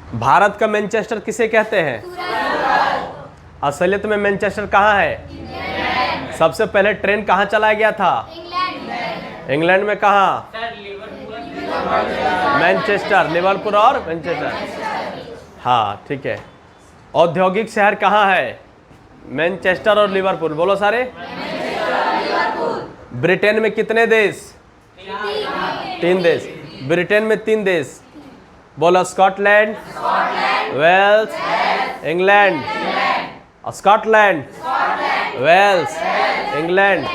भारत का मैनचेस्टर किसे कहते हैं? असलियत में मैनचेस्टर कहाँ है? सबसे पहले ट्रेन कहाँ चलाया गया था? इंग्लैंड में। कहाँ? मैनचेस्टर, लिवरपूल और मैनचेस्टर। हाँ ठीक है। औद्योगिक शहर कहाँ है? मैनचेस्टर और लिवरपूल। बोलो सारे। ब्रिटेन में कितने देश? 3 देश। ब्रिटेन में 3 देश। बोलो। Scotland, Wales, England. Scotland, Wales, England.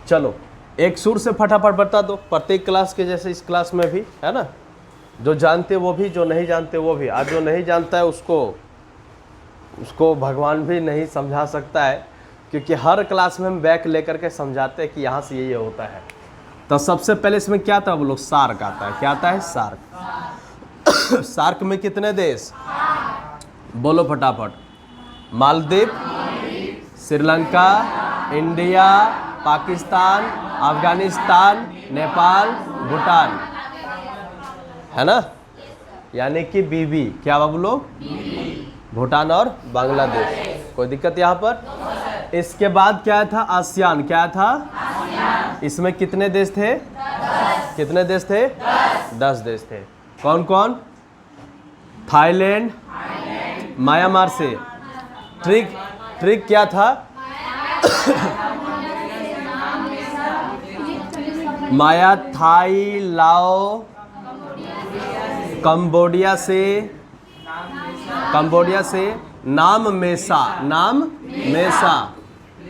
चलो एक सुर से फटाफट बता दो, प्रत्येक क्लास के जैसे इस क्लास में भी, है ना? जो जानते वो भी, जो नहीं जानते वो भी। आज जो नहीं जानता है उसको भगवान भी नहीं समझा सकता है, क्योंकि हर क्लास में हम बैक लेकर के समझाते हैं कि यहाँ से ये होता है। तो सबसे पहले इसमें क्या था? वो लोग सार्क आता है। क्या आता है? सार्क। सार्क में कितने देश? बोलो फटाफट। मालदीव, श्रीलंका, इंडिया, पाकिस्तान, अफगानिस्तान, नेपाल, भूटान, है ना? यानी कि बीबी। क्या बाबू लोग? भूटान और बांग्लादेश। कोई दिक्कत यहाँ पर? इसके बाद क्या था? आसियान। क्या था? इसमें कितने देश थे? कितने देश थे? 10 देश थे। कौन कौन? थाईलैंड, म्यांमार से। ट्रिक क्या था? माया, थाई, लाओ, कंबोडिया से, नाम मेसा।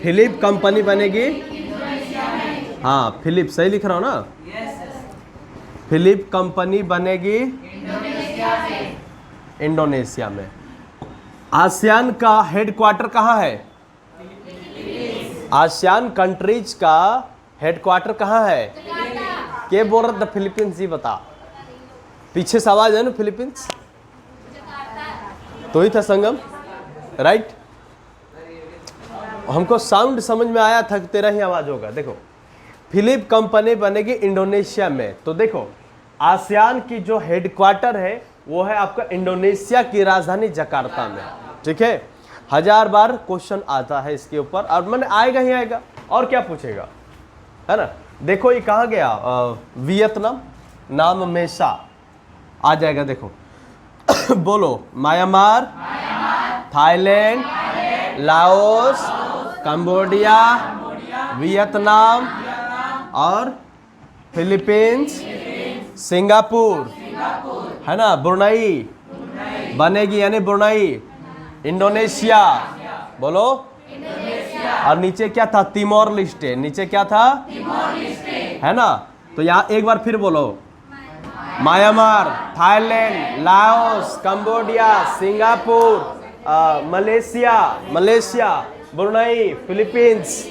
फिलिप कंपनी बनेगी। हाँ फिलिप सही लिख रहा हूँ ना? फिलिप कंपनी बनेगी इंडोनेशिया में। आसियान का हेडक्वार्टर कहाँ है? आसियान कंट्रीज का हेडक्वार्टर कहाँ है? के बोल रहा था? फिलीपींस। ही बता। पीछे से आवाज है ना? फिलीपींस तो ही था संगम, राइट? हमको साउंड समझ में आया था कि तेरा ही आवाज होगा। देखो, फिलिप कंपनी बनेगी इंडोनेशिया में। तो देखो, आसियान की जो हेडक्वार्टर है वो है आपका इंडोनेशिया की राजधानी जकार्ता में। ठीक है? 1000 बार क्वेश्चन आता है इसके ऊपर, और मैंने आएगा ही आएगा। और क्या पूछेगा, है ना? देखो ये कहाँ गया? वियतनाम, नाम मेसा आ जाएगा। देखो बोलो। Myanmar, Thailand, Laos, Cambodia, Vietnam और फिलीपींस, सिंगापुर, है ना? ब्रुनई बनेगी, यानी ब्रुनई। इंडोनेशिया, बोलो। और नीचे क्या था? तिमोर लिस्टे। नीचे क्या था? है ना? तो यहाँ एक बार फिर बोलो। Myanmar, Thailand, Laos, Cambodia, Singapore, Malaysia, Brunei, Philippines.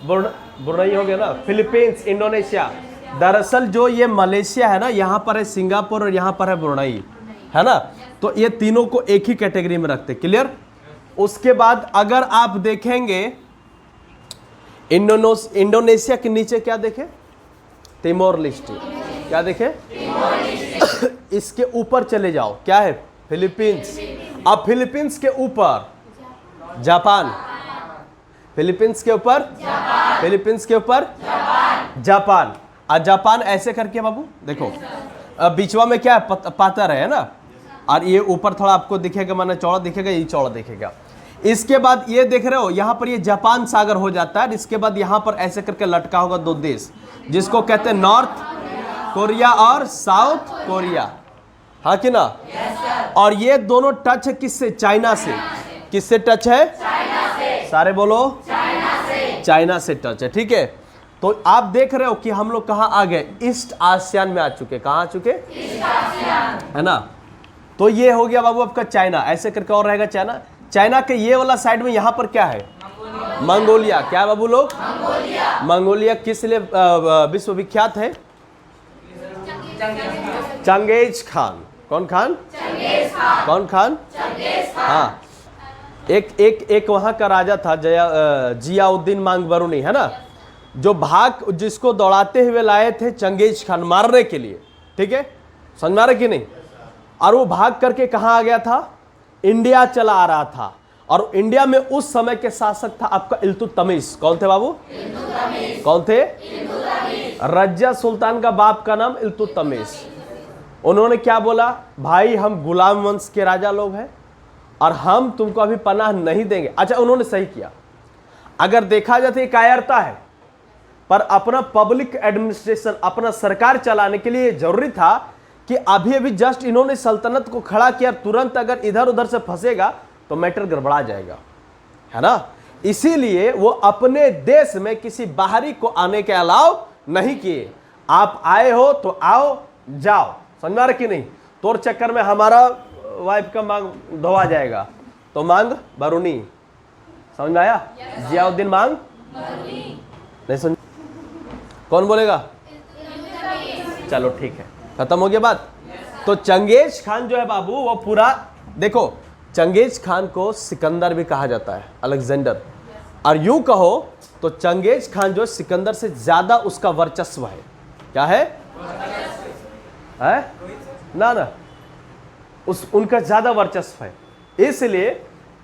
Brunei हो गया ना? Philippines, Indonesia. दरअसल जो ये मलेशिया है ना, यहाँ पर है सिंगापुर और यहाँ पर है ब्रुनई, है ना? तो ये तीनों को एक ही कैटेगरी में रखते। क्लियर? उसके बाद अगर आप देखेंगे इंडोनेशिया के नीचे क्या देखे? तिमोर लिस्टे। क्या देखे? इसके ऊपर चले जाओ, क्या है? फिलीपींस। अब फिलीपींस के ऊपर जापान। फिलीपींस के ऊपर जापान। और जापान ऐसे करके बाबू देखो, बीचवा में क्या है? पातर है ना? और ये ऊपर थोड़ा आपको दिखेगा, माने चौड़ा दिखेगा, ये चौड़ा दिखेगा। इसके बाद ये देख रहे हो, यहाँ पर ये जापान सागर हो जाता है। इसके बाद यहाँ पर ऐसे करके लटका होगा 2 देश, जिसको कहते हैं नॉर्थ कोरिया और साउथ कोरिया। हाँ कि ना? और ये दोनों टच है किससे? चाइना से। किससे टच है? सारे बोलो। चाइना से टच है। ठीक है? तो आप देख रहे हो कि हम लोग कहाँ आ गए? ईस्ट आसियान में आ चुके। कहाँ आ चुके? ईस्ट आसियान, है ना? तो ये हो गया बाबू आपका चाइना। ऐसे करके और रहेगा चाइना। चाइना के ये वाला साइड में यहाँ पर क्या है? मंगोलिया। क्या है बाबू लोग? मंगोलिया किस लिए विश्वविख्यात है? Genghis Khan. कौन खान? कौन खान? हाँ, एक वहां का राजा था जियाउद्दीन मांगबरुनी, है ना? जो जिसको दौड़ाते हुए लाए थे चंगेज खान मारने के लिए। ठीक है? समझ में आ रहा कि नहीं? और वो भाग करके कहाँ आ गया था, इंडिया चला आ रहा था। और इंडिया में उस समय के शासक था आपका इल्तुतमिश। कौन थे बाबू? कौन थे? रज्जा सुल्तान का बाप का नाम इल्तुतमिश। उन्होंने क्या बोला, भाई हम गुलाम वंश के राजा लोग हैं और हम तुमको अभी पनाह नहीं देंगे। अच्छा, उन्होंने सही किया। अगर देखा जाए तो ये कायरता है, पर अपना पब्लिक एडमिनिस्ट्रेशन, अपना सरकार चलाने के लिए जरूरी था कि अभी अभी जस्ट इन्होंने सल्तनत को खड़ा किया, तुरंत अगर इधर उधर से फंसेगा तो मैटर गड़बड़ा जाएगा, है ना। इसीलिए वो अपने देश में किसी बाहरी को आने के अलाउ नहीं किए। आप आए हो तो आओ, जाओ, समझ रहे कि नहीं। तोर चक्कर में हमारा वाइफ का मांग धोआ जाएगा तो मांग बरूनी, समझ में आया? जियाउद्दीन मांग नहीं समझ, कौन बोलेगा? चलो ठीक है, खत्म हो गया बात। तो चंगेज खान जो है बाबू, वो पूरा देखो, चंगेज खान को सिकंदर भी कहा जाता है, अलेक्जेंडर। और यूं कहो तो चंगेज खान जो सिकंदर से ज्यादा उसका वर्चस्व है। क्या है? ना ना, उनका ज्यादा वर्चस्व है। इसलिए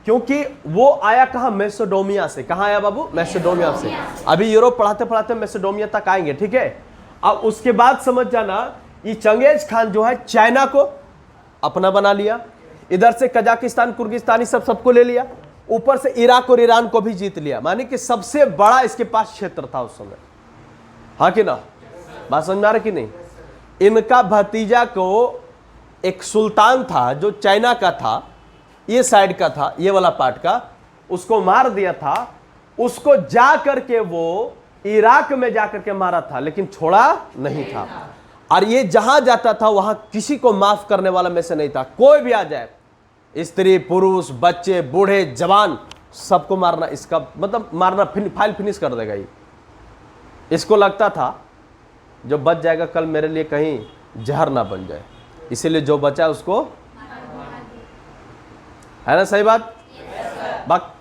क्योंकि वो आया कहाँ? मैसेडोनिया से। कहाँ आया बाबू? मैसेडोनिया से। अभी यूरोप पढ़ाते पढ़ाते मैसेडोनिया तक आएंगे, ठीक है। अब उसके बाद समझ जाना, ये चंगेज खान जो है चाइना को अपना बना लिया, इधर से कजाकिस्तान, कुर्गिस्तानी सबको ले लिया, ऊपर से इराक और ईरान को भी जीत लिया। माने कि सबसे बड़ा इसके पास क्षेत्र था उस समय, हाँ कि ना? बात समझ में आ रही कि नहीं? इनका भतीजा को एक सुल्तान था जो चाइना का था, ये साइड का था, ये वाला पार्ट का, उसको मार दिया था। उसको जा करके वो इराक में जाकर के मारा था, लेकिन छोड़ा नहीं था। और ये जहां जाता था वहां किसी को माफ करने वाला में से नहीं था। कोई भी आ जाए, स्त्री पुरुष बच्चे बूढ़े जवान, सबको मारना, इसका मतलब मारना, फाइल फिनिश कर देगा ये। इसको लगता था जो बच जाएगा कल मेरे लिए कहीं जहर ना बन जाए, इसीलिए जो बचा उसको, है ना? सही बात? बात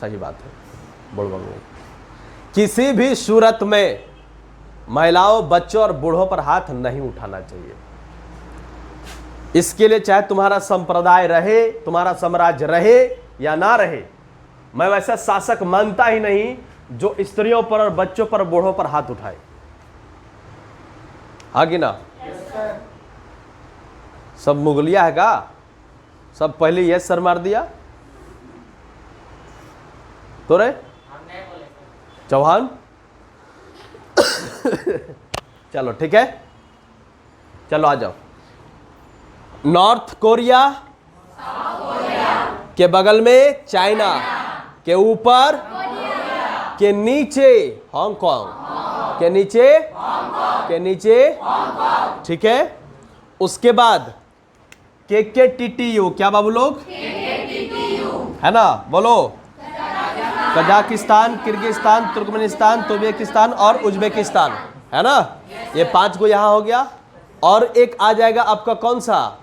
सही बात है। बोल बोल। किसी भी सूरत में महिलाओं, बच्चों और बूढ़ों पर हाथ नहीं उठाना चाहिए। इसके लिए चाहे तुम्हारा संप्रदाय रहे, तुम्हारा साम्राज्य रहे या ना रहे, मैं वैसा शासक मानता ही नहीं जो स्त्रियों पर और बच्चों पर, बूढ़ों पर हाथ उठाए, हाँ कि ना? सब मुगलिया है का? सब पहले ये सर मार दिया तो रे चौहान। चलो ठीक है, चलो आ जाओ। नॉर्थ कोरिया के बगल में चाइना, के ऊपर के नीचे हांगकांग, के नीचे ठीक है। उसके बाद KKTTU, क्या बाबू लोग? है ना, बोलो। कजाकिस्तान, किर्गिस्तान, तुर्कमेनिस्तान, तुर्कमेनिस्तान और उज्बेकिस्तान, है ना। ये 5 को यहां हो गया। और एक आ जाएगा आपका कौन सा,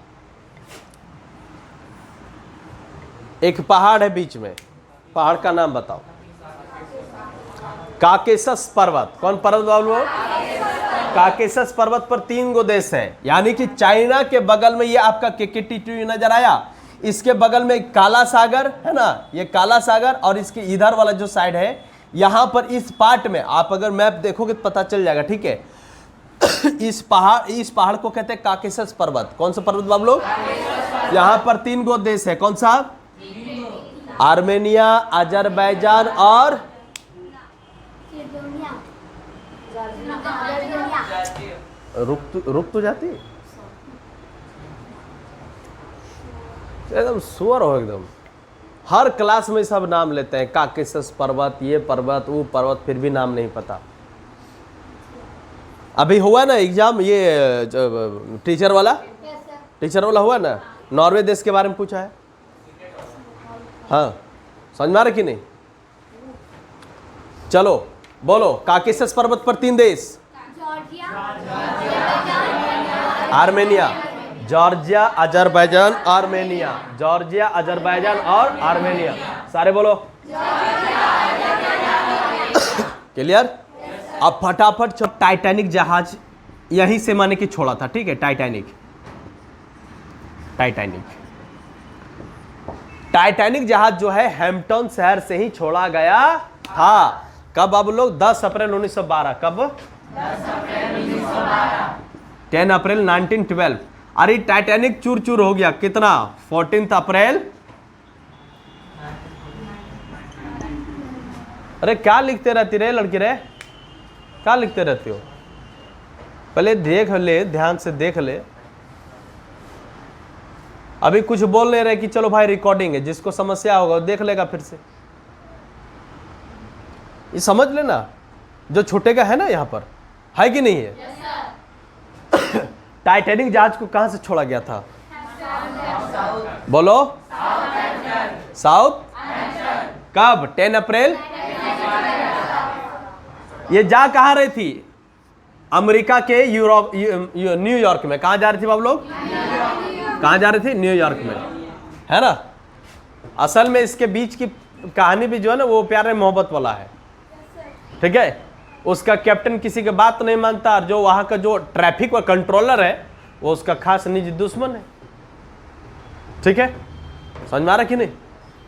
एक पहाड़ है बीच में, पहाड़ का नाम बताओ। काकेशस पर्वत। कौन पर्वत बाबू? काकेशस पर्वत पर 3 गो देश है, यानी कि चाइना के बगल में ये आपका KKTTU नजर आया, इसके बगल में काला सागर है ना, ये काला सागर, और इसके इधर वाला जो साइड है, यहां पर इस पार्ट में आप अगर मैप देखोगे तो पता चल जाएगा, ठीक है। इस पहाड़ को कहते हैं काकेशस पर्वत। कौन सा पर्वत बाबू लोग? यहां पर 3 गो देश है। कौन सा? आर्मेनिया, अजरबैजान और रुक तो जाती, एकदम सुअर हो एकदम। हर क्लास में सब नाम लेते हैं, काकेशस पर्वत, ये पर्वत, वो पर्वत, फिर भी नाम नहीं पता। अभी हुआ ना एग्जाम, ये टीचर वाला हुआ ना, नॉर्वे देश के बारे में पूछा है, हाँ समझ में आ रहा कि नहीं? चलो बोलो, काकेशस पर्वत पर 3 देश, Armenia, Georgia, Azerbaijan, Armenia, Georgia, Azerbaijan और आर्मेनिया। सारे बोलो। क्लियर? अब फटाफट जब टाइटैनिक जहाज यहीं से माने कि छोड़ा था, ठीक है, टाइटैनिक टाइटैनिक। टाइटैनिक जहाज जो है हैम्पटन शहर से ही छोड़ा गया था। कब आप लोग? 10 अप्रैल 1912। कब? 10 अप्रैल 1912। 10 अप्रैल 1912। अरे टाइटैनिक चूर चूर हो गया कितना? 14 अप्रैल। अरे क्या लिखते रहती रे लड़की रे, क्या लिखते रहती हो? पहले देख ले, ध्यान से देख ले। अभी कुछ बोल नहीं रहे कि चलो भाई रिकॉर्डिंग है, जिसको समस्या होगा देख लेगा फिर से। ये समझ लेना, जो छूटेगा है ना यहाँ पर, है कि नहीं है? टाइटैनिक जहाज को कहां से छोड़ा गया था? बोलो। साउथ। कब? 10 अप्रैल। ये जा कहां रही थी? अमेरिका के यूरोप, न्यूयॉर्क में। कहां जा रही थी आप लोग? कहां जा रही थी? न्यूयॉर्क में, है ना। असल में इसके बीच की कहानी भी जो है ना वो प्यारे मोहब्बत वाला है, ठीक है। उसका कैप्टन किसी की बात नहीं मानता, और जो वहां का जो ट्रैफिक का कंट्रोलर है वो उसका खास निजी दुश्मन है, ठीक है। समझ में आ रहा कि नहीं?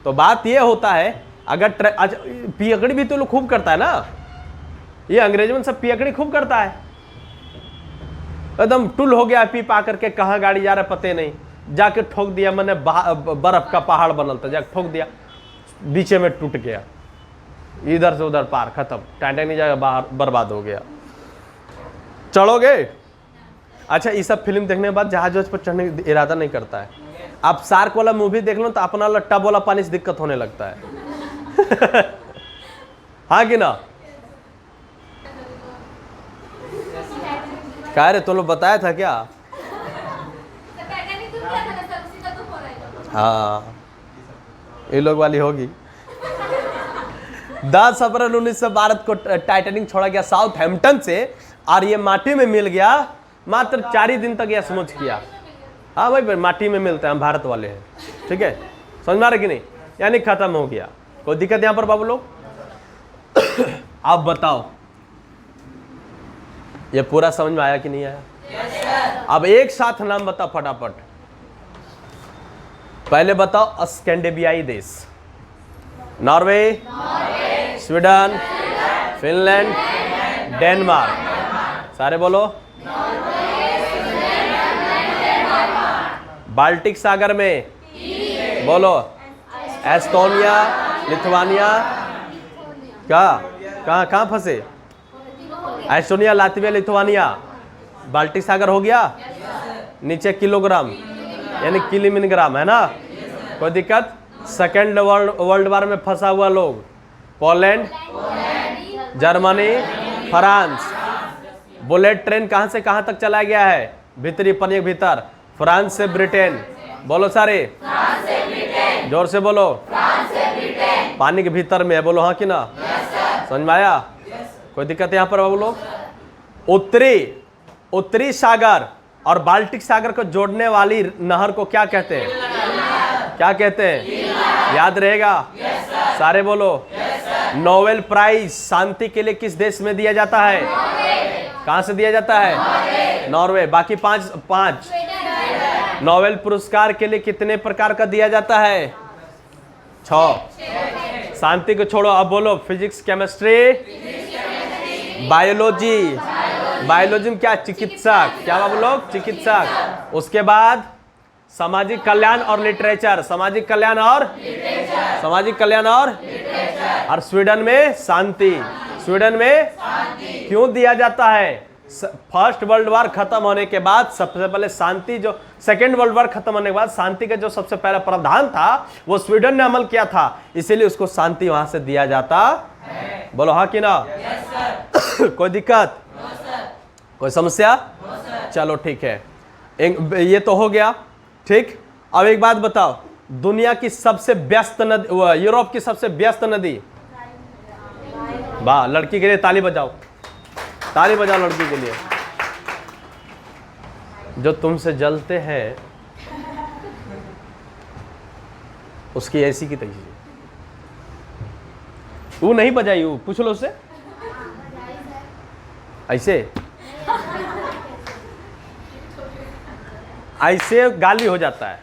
तो बात ये होता है, अगर पियकड़ी भी तो लोग खूब करता है ना, ये अंग्रेजों में सब पियकड़ी खूब करता है। एकदम टुल हो गया, पी पा करके कहाँ गाड़ी जा रहा है पते नहीं, जाके ठोक दिया। मैंने बर्फ का पहाड़ बनल था, जाके ठोक दिया, बीचे में टूट गया, इधर से उधर पार, खत्म। टाइटैनिक जाकर बाहर बर्बाद हो गया। चढ़ोगे? अच्छा, ये सब फिल्म देखने के बाद जहाज पर चढ़ने का इरादा नहीं करता है। आप शार्क वाला मूवी देख लो तो अपना टब वाला पानी से दिक्कत होने लगता है। हाँ कि ना? क्या रे, तुम लोग बताया था क्या? हाँ, ये लोग वाली होगी। 10 अप्रैल 1912 को टाइटैनिक छोड़ा गया साउथ हैम्पटन से, और ये माटी में मिल गया। मात्र 4 ही दिन तक यह समझ किया। हाँ भाई, माटी में मिलता है, हम भारत वाले हैं, ठीक है। समझ में आ रहा कि नहीं? यानी खत्म हो गया। कोई दिक्कत यहां पर बाबू लोग? आप बताओ, ये पूरा समझ में आया कि नहीं आया? yes, अब एक साथ नाम बताओ फटाफट। पहले बताओ स्कैंडिनेवियाई देश। Norway, Sweden, Finland, Denmark. सारे बोलो। बाल्टिक सागर में बोलो। Estonia, Lithuania. क्या? कहाँ फंसे? Estonia, Latvia, Lithuania. बाल्टिक सागर हो गया। नीचे किलोग्राम यानी किलोमीग्राम, है ना? कोई दिक्कत? सेकेंड वर्ल्ड वार में फंसा हुआ लोग। Poland, Germany, France. Bullet train कहां से कहां तक चला गया है? भीतरी पनिया भीतर। फ्रांस से ब्रिटेन। बोलो सारे। फ्रांस से ब्रिटेन। जोर से बोलो। फ्रांस से ब्रिटेन। पानी के भीतर में है, बोलो हाँ कि ना? समझ में आया? कोई दिक्कत है यहाँ पर बोलो? उत्तरी सागर और बाल्टिक सागर को जोड़ने वाली नहर को क्या कहते हैं? क्या कहते हैं? याद रहेगा? सारे बोलो। नोबेल प्राइज शांति के लिए किस देश में दिया जाता है? कहां से दिया जाता है? नॉर्वे। बाकी पांच। नोबेल पुरस्कार के लिए कितने प्रकार का दिया जाता है? 6। शांति को छोड़ो, अब बोलो। Physics, chemistry, biology. बायोलॉजी में क्या? चिकित्सक। क्या बोलो? चिकित्सक। उसके बाद सामाजिक कल्याण और लिटरेचर। सामाजिक कल्याण और और स्वीडन में शांति। स्वीडन में क्यों दिया जाता है? फर्स्ट वर्ल्ड वार खत्म होने के बाद सबसे पहले शांति, जो सेकेंड वर्ल्ड वार खत्म होने के बाद शांति का जो सबसे पहला प्रावधान था वो स्वीडन ने अमल किया था, इसीलिए उसको शांति वहां से दिया जाता है। बोलो हाँ कि ना? कोई दिक्कत? कोई समस्या? चलो ठीक है, ये तो हो गया। ठीक, अब एक बात बताओ, दुनिया की सबसे व्यस्त नदी, यूरोप की सबसे व्यस्त नदी। वाह, लड़की के लिए ताली बजाओ, ताली बजाओ लड़की के लिए। जो तुमसे जलते हैं उसकी ऐसी की तैसी। वो नहीं बजाई, वो पूछ लो उससे। ऐसे ऐसे गाली हो जाता है,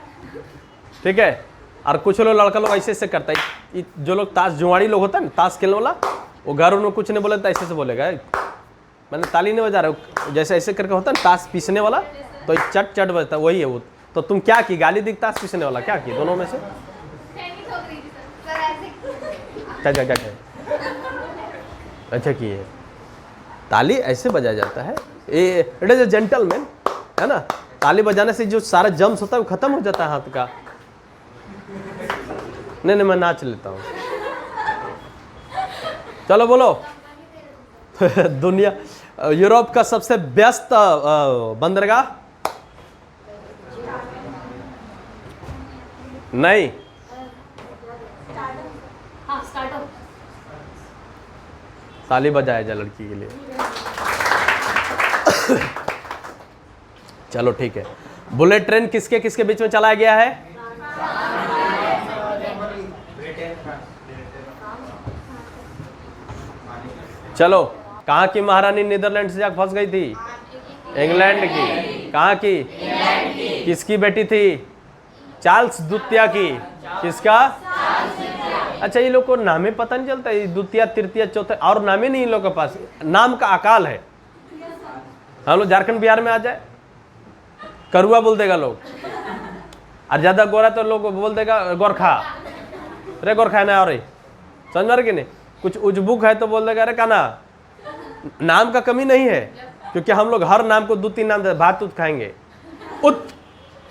ठीक है। और कुछ लोग लड़का लोग ऐसे ऐसे करता है, जो लोग ताश जुआड़ी लोग होता है ना, ताश खेलने वाला, वो घर उन्होंने कुछ नहीं बोला तो ऐसे से बोलेगा, मैंने ताली नहीं बजा रहा, जैसे ऐसे करके होता है ना ताश पीसने वाला, तो चट चट बजता, वही है वो। तो तुम क्या की, गाली दी ताश पीसने वाला, क्या की दोनों में से? क्या अच्छा की है, ताली ऐसे बजाया जाता है, इट इज ए जेंटलमैन, है ना। ताली बजाने से जो सारा जम्स होता है वो खत्म हो जाता है हाथ का। नहीं मैं नाच लेता हूँ। चलो बोलो। दुनिया यूरोप का सबसे व्यस्त बंदरगाह? नहीं, ताली बजाया जा लड़की के लिए। चलो ठीक है। बुलेट ट्रेन किसके किसके बीच में चलाया गया है? चलो, कहाँ की महारानी नीदरलैंड से जाकर फंस गई थी? इंग्लैंड की। कहाँ की? किसकी बेटी थी? चार्ल्स द्वितीय की। किसका? अच्छा, ये लोग को नाम ही पता नहीं चलता, ये द्वितीय तृतीय चौथा और नाम ही नहीं इन लोग के पास, नाम का अकाल है। हम लोग झारखंड बिहार में आ जाए, करुआ बोल देगा लोग, और ज्यादा गोरा तो लोग बोल देगा गोरखा, अरे गोरखा है ना, और समझ मार के नहीं, कुछ उजबुक है तो बोल देगा अरे काना। नाम का कमी नहीं है, क्योंकि हम लोग हर नाम को दो तीन नाम दे, भात उत खाएंगे, उत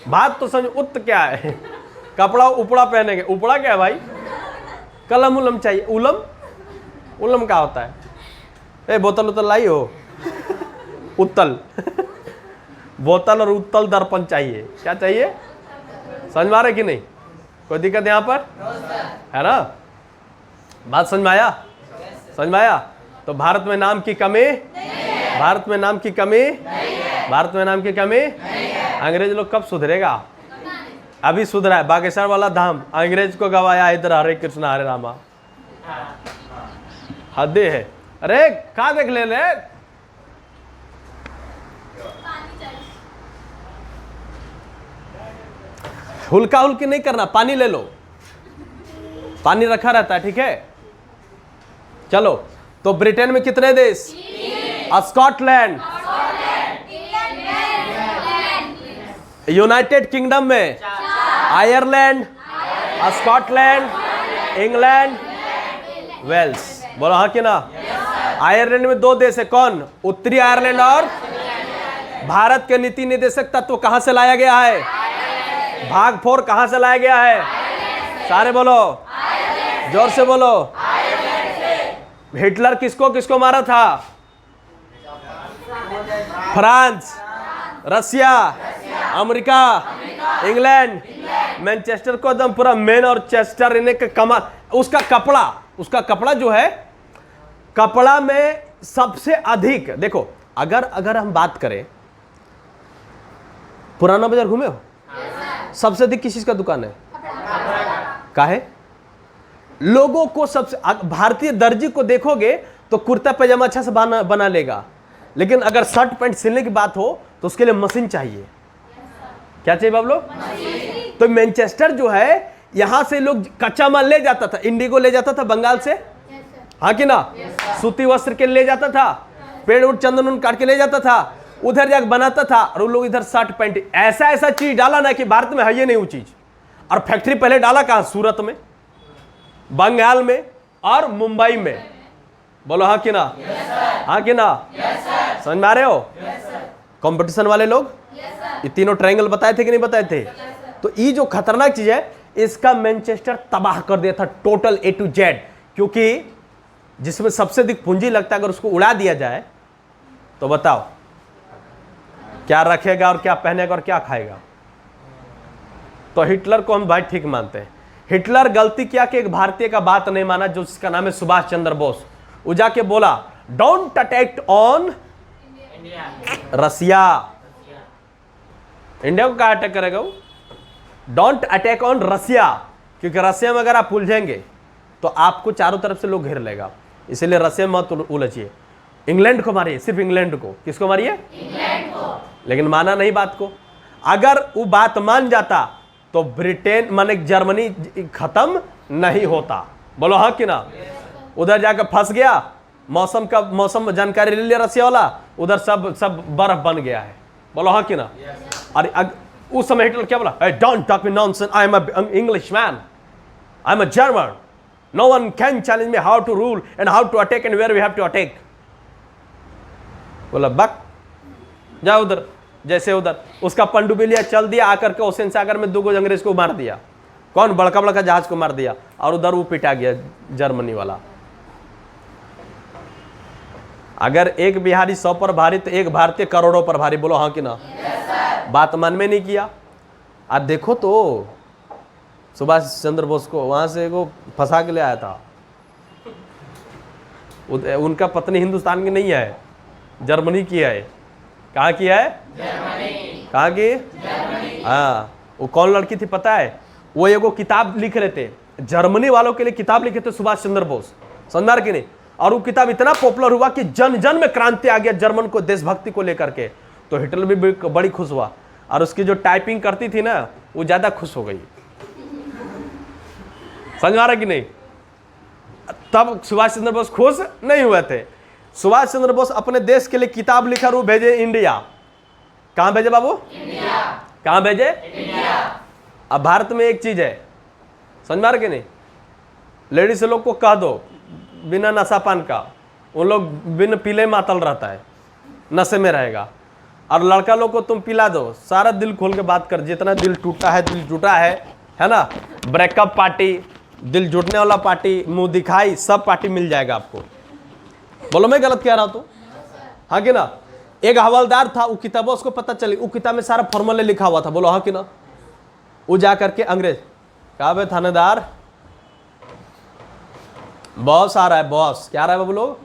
भात तो समझ, उत क्या है? कपड़ा उपड़ा पहनेंगे, उपड़ा क्या है भाई? कलम उलम चाहिए, उलम उलम क्या होता है? ए बोतल उतल लाई हो? उत्तल बोतल और उत्तल दर्पण चाहिए, क्या चाहिए? समझ में आ रहा है कि नहीं? कोई दिक्कत यहाँ पर है ना? बात समझ में आया? समझ में आया? तो भारत में नाम की कमी, भारत में नाम की कमी, भारत में नाम की कमी। अंग्रेज लोग कब सुधरेगा? अभी सुधरा है, बागेश्वर वाला धाम अंग्रेज को गवाया, इधर हरे कृष्ण हरे रामा, हदे है। अरे कहा देख ले ले, हुल्का हुल्की नहीं करना, पानी ले लो, पानी रखा रहता है, ठीक है। चलो, तो ब्रिटेन में कितने देश? स्कॉटलैंड, यूनाइटेड किंगडम में आयरलैंड, स्कॉटलैंड, इंग्लैंड, वेल्स। बोलो हाँ कि ना? आयरलैंड में दो देश है, कौन? उत्तरी आयरलैंड और भारत के नीति निर्देशक तत्व कहां से लाया गया है? भाग फोर कहां से लाया गया है? सारे बोलो, जोर से बोलो। हिटलर किसको किसको मारा था? फ्रांस, रसिया, अमेरिका, इंग्लैंड, मैनचेस्टर को एकदम पूरा मेन और चेस्टर इन्हें का कमाल। उसका कपड़ा जो है, कपड़ा में सबसे अधिक, देखो अगर हम बात करें, पुराना बाजार घूमे हो? सबसे अधिक किस चीज का दुकान है? काहे? लोगों को सबसे, भारतीय दर्जी को देखोगे तो कुर्ता पैजामा अच्छा से बना लेगा, लेकिन अगर शर्ट पैंट सिलने की बात हो तो उसके लिए मशीन चाहिए। क्या चाहिए बाबू लोग? तो मैनचेस्टर जो है, यहां से लोग कच्चा माल ले जाता था, इंडिगो ले जाता था बंगाल से, हाँ कि ना? सूती वस्त्र के ले जाता था, पेड़ उड़ चंदन उन काट के ले जाता था, उधर जाकर बनाता था, और उन लोग इधर शर्ट पैंट ऐसा चीज डाला ना कि भारत में है ये नहीं वो चीज। और फैक्ट्री पहले डाला कहां? सूरत में, बंगाल में और मुंबई में। बोलो हाँ कि ना? हाँ कि ना? समझ में आ रहे हो? कंपटीशन वाले लोग ये तीनों ट्रायंगल बताए थे कि नहीं बताए थे? तो ये जो खतरनाक चीज है, इसका मैनचेस्टर तबाह कर दिया था टोटल A to Z, क्योंकि जिसमें सबसे अधिक पूंजी लगता है, अगर उसको उड़ा दिया जाए तो बताओ क्या रखेगा और क्या पहनेगा और क्या खाएगा? तो हिटलर को हम भाई ठीक मानते हैं। हिटलर गलती किया कि एक भारतीय का बात नहीं माना, जो जिसका नाम है सुभाष चंद्र बोस। वो जाके बोला don't attack on Russia. India को क्या अटैक करेगा वो? डोंट अटैक ऑन रसिया, क्योंकि रसिया में अगर आप उलझेंगे तो आपको चारों तरफ से लोग घेर लेगा, इसलिए रसिया में मत उलझिए। इंग्लैंड को मारिए, सिर्फ इंग्लैंड को। किसको मारिए? इंग्लैंड को। लेकिन माना नहीं बात को। अगर वो बात मान जाता तो ब्रिटेन माने जर्मनी खत्म नहीं होता। बोलो हाँ कि ना। उधर जाकर फंस गया, मौसम जानकारी ले लिया रसिया वाला, उधर सब बर्फ बन गया है। बोलो हाँ कि ना। अरे उस समय हिटलर क्या बोला, don't talk me nonsense, I am a English man, I am a German, no one can challenge me how to rule and how to attack and where we have to attack. बोला बक जा उधर, जैसे उधर उसका पनडुब्बी लिया, चल दिया, आकर के ओशन सागर में 2 अंग्रेज को मार दिया। कौन? बड़का बड़का जहाज को मार दिया, और उधर वो पिटा गया जर्मनी वाला। अगर एक बिहारी 100 पर भारी तो एक भारतीय करोड़ों पर भारी। बोलो हाँ कि ना। बात मन में नहीं किया। आज देखो तो सुभाष चंद्र बोस को वहां से वो फंसा के ले आया था। उनका पत्नी हिंदुस्तान की नहीं है, जर्मनी की है। कहाँ की है? जर्मनी। कहाँ की? जर्मनी। हाँ, वो कौन लड़की थी पता है? वो एगो किताब लिख रहे थे, जर्मनी वालों के लिए किताब लिखे थे सुभाष चंद्र बोस, समझदार की नहीं। और वो किताब इतना पॉपुलर हुआ कि जन जन में क्रांति आ गया जर्मन को देशभक्ति को लेकर के। तो हिटलर भी बड़ी खुश हुआ, और उसकी जो टाइपिंग करती थी ना वो ज्यादा खुश हो गई, समझ आ रहा कि नहीं। तब सुभाष चंद्र बोस खुश नहीं हुए थे। सुभाष चंद्र बोस अपने देश के लिए किताब लिखा और भेजे इंडिया। कहां भेजे बाबू? इंडिया। कहां भेजे? इंडिया। अब भारत में एक चीज है, समझ में आ रहा कि नहीं, लेडीज लोग को कह दो बिना नशा पान का, उन लोग बिन पीले मातल रहता है, नशे में रहेगा। और लड़का लोग को तुम पिला दो, सारा दिल खोल के बात कर, जितना दिल टूटा है ना। ब्रेकअप पार्टी, दिल जुटने वाला पार्टी, मुंह दिखाई, सब पार्टी मिल जाएगा आपको। बोलो मैं गलत कह रहा हूं? हाँ कि ना। एक हवलदार था, वो किताबों उसको पता चली, वो किताब में सारा फॉर्मूला लिखा हुआ था। बोलो हाँ कि ना। वो जा करके अंग्रेज, कहा भाई थानेदार, बॉस आ रहा है, बॉस क्या आ रहा है बोलो।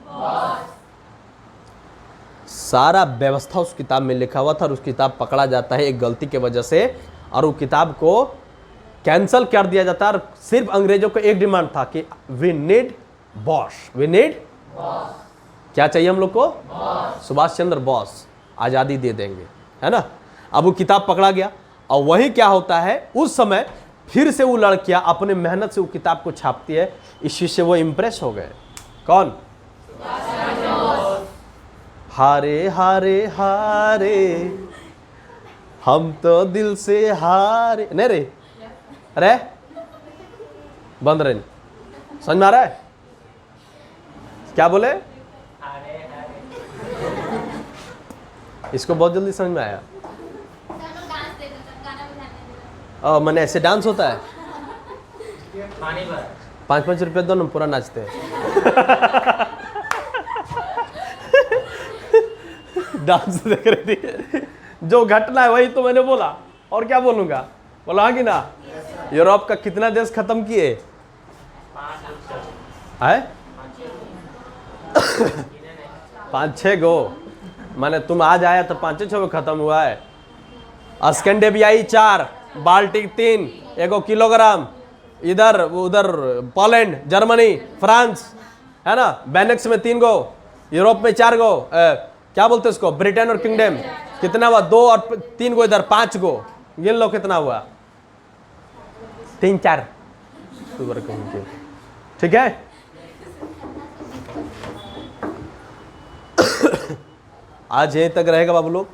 सारा व्यवस्था उस किताब में लिखा हुआ था, और उस किताब पकड़ा जाता है एक गलती की वजह से, और वो किताब को कैंसल कर दिया जाता है। और सिर्फ अंग्रेजों को एक डिमांड था कि we need boss, we need boss. क्या चाहिए हम लोग को? सुभाष चंद्र बोस आजादी दे देंगे, है ना। अब वो किताब पकड़ा गया, और वही क्या होता है उस समय फिर से वो लड़कियां अपने मेहनत से वो किताब को छापती है। इस चीज से वो इंप्रेस हो गए। कौन? हारे हारे हारे हम तो दिल से हारे, नहीं रे, अरे बंद रहे, समझ में आ रहा है क्या बोले? इसको बहुत जल्दी समझ में आया। मैंने ऐसे डांस होता है, 5-5 रुपये दो ना, पूरा नाचते हैं। डांस देख रही थी, जो घटना है वही तो मैंने बोला, और क्या बोलूंगा। बोला हाँ कि ना। यूरोप का कितना देश खत्म किए है? 5-6 गो, माने तुम आज आया तो 5-6 गो खत्म हुआ है। स्कैंडिनेवियाई 4, बाल्टिक 3, 1 किलोग्राम, इधर उधर पोलैंड, जर्मनी, फ्रांस, है ना। बेनेक्स में 3 गो, यूरोप में 4 गो, क्या बोलते हैं इसको, ब्रिटेन और किंगडम। कितना हुआ? 2 और 3 गो इधर, 5 गो। गिन लो कितना हुआ, 3-4। ठीक है। आज यहीं तक रहेगा बाबू लोग।